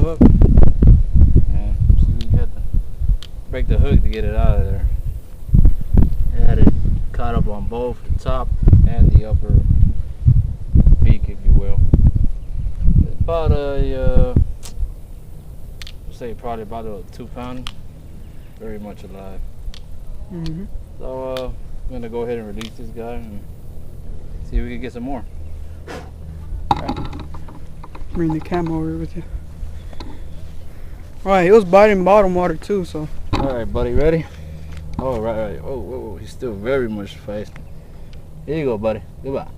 up. And see, we got to break the hook to get it out of there. I had it caught up on both the top and the upper beak, if you will. About a, say probably about a 2-pound, very much alive. So I'm gonna go ahead and release this guy and see if we can get some more. Bring the camera over with you. Alright, he was biting bottom water too, so. Alright, buddy, ready? Oh, right. Oh, whoa, he's still very much fast. Here you go, buddy. Goodbye.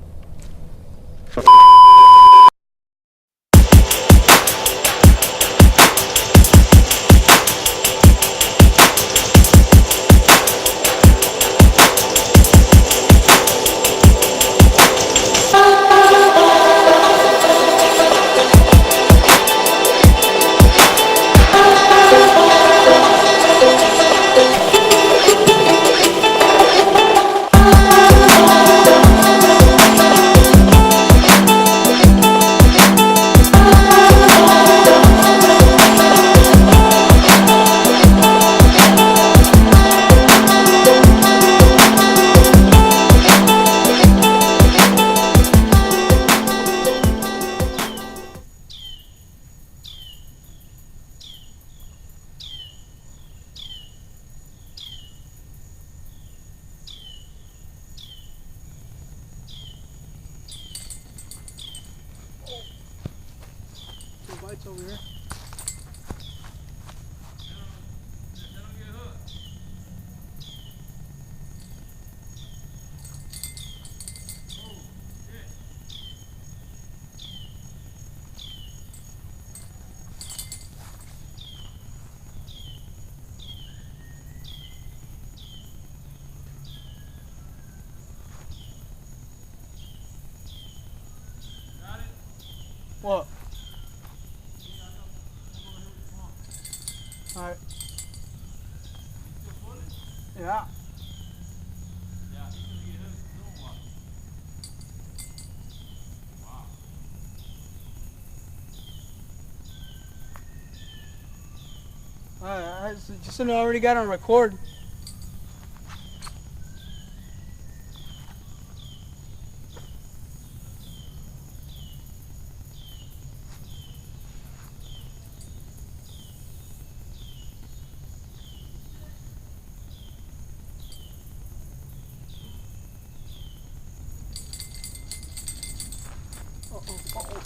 Bites over here. What? Alright. Yeah. Alright, just already got on record.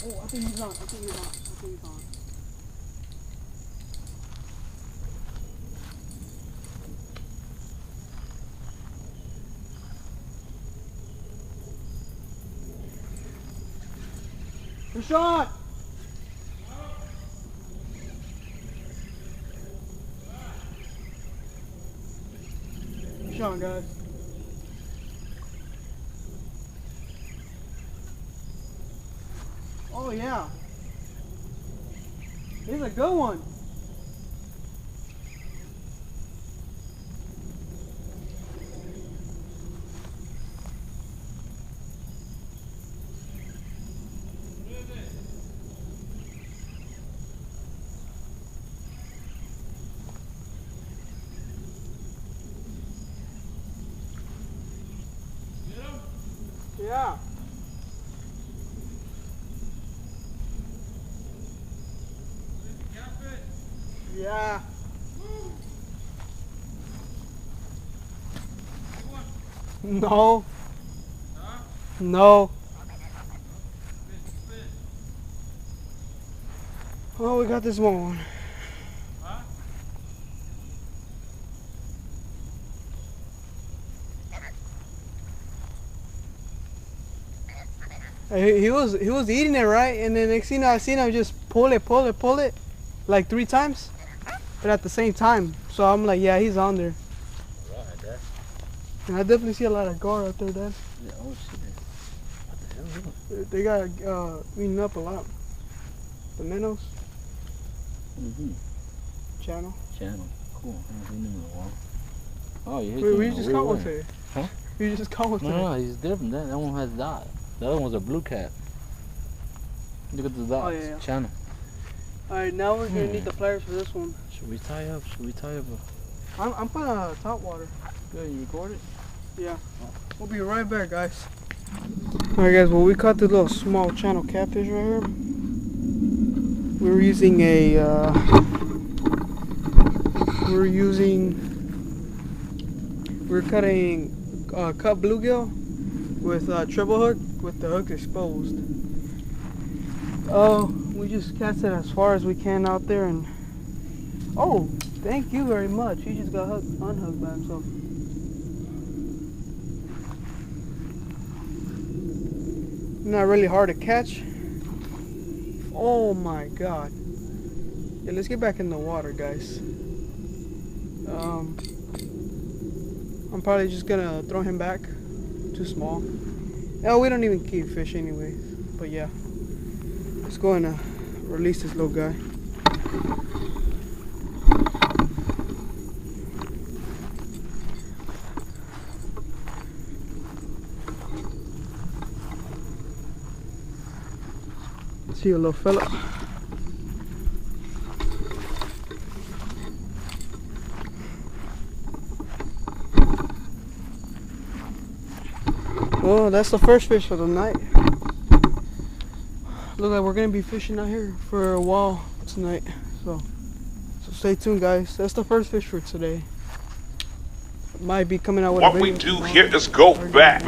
Oh, I think he's on. I think he's on. Good shot! Good shot, guys. Oh yeah, he's a good one. Yeah. Yeah. No. Huh? No. Oh, we got this one. Huh? He was eating it, right? And then next thing I seen him just pull it like 3 times, but at the same time. So I'm like, yeah, he's on there. Right, Dad. And I definitely see a lot of gar out there, Dad. Yeah, oh shit. What the hell is it? They got eaten up a lot. The minnows. Channel. Cool. I haven't seen him in a while. Oh, yeah. We just caught one today. Huh? We just caught one today. No, he's different. That one has dots. The other one's a blue cat. Look at the dots. Oh, yeah. Channel. Alright, now we're gonna need the pliers for this one. Should we tie up? Should we tie up? I'm putting top water. Good, you record it? Yeah. We'll be right back, guys. Alright guys, well we caught this little small channel catfish right here. We're using a we're cutting cut bluegill with treble hook with the hook exposed. Oh, we just cast it as far as we can out there, and oh, thank you very much. He just got unhooked by himself. Not really hard to catch. Oh my god. Yeah, let's get back in the water, guys. I'm probably just gonna throw him back. Too small. Oh, we don't even keep fish anyway. But yeah. Let's go and release this little guy. See you, little fella. Well, that's the first fish for the night. Look like we're gonna be fishing out here for a while tonight. So stay tuned, guys. That's the first fish for today. Might be coming out with what we do here is go back.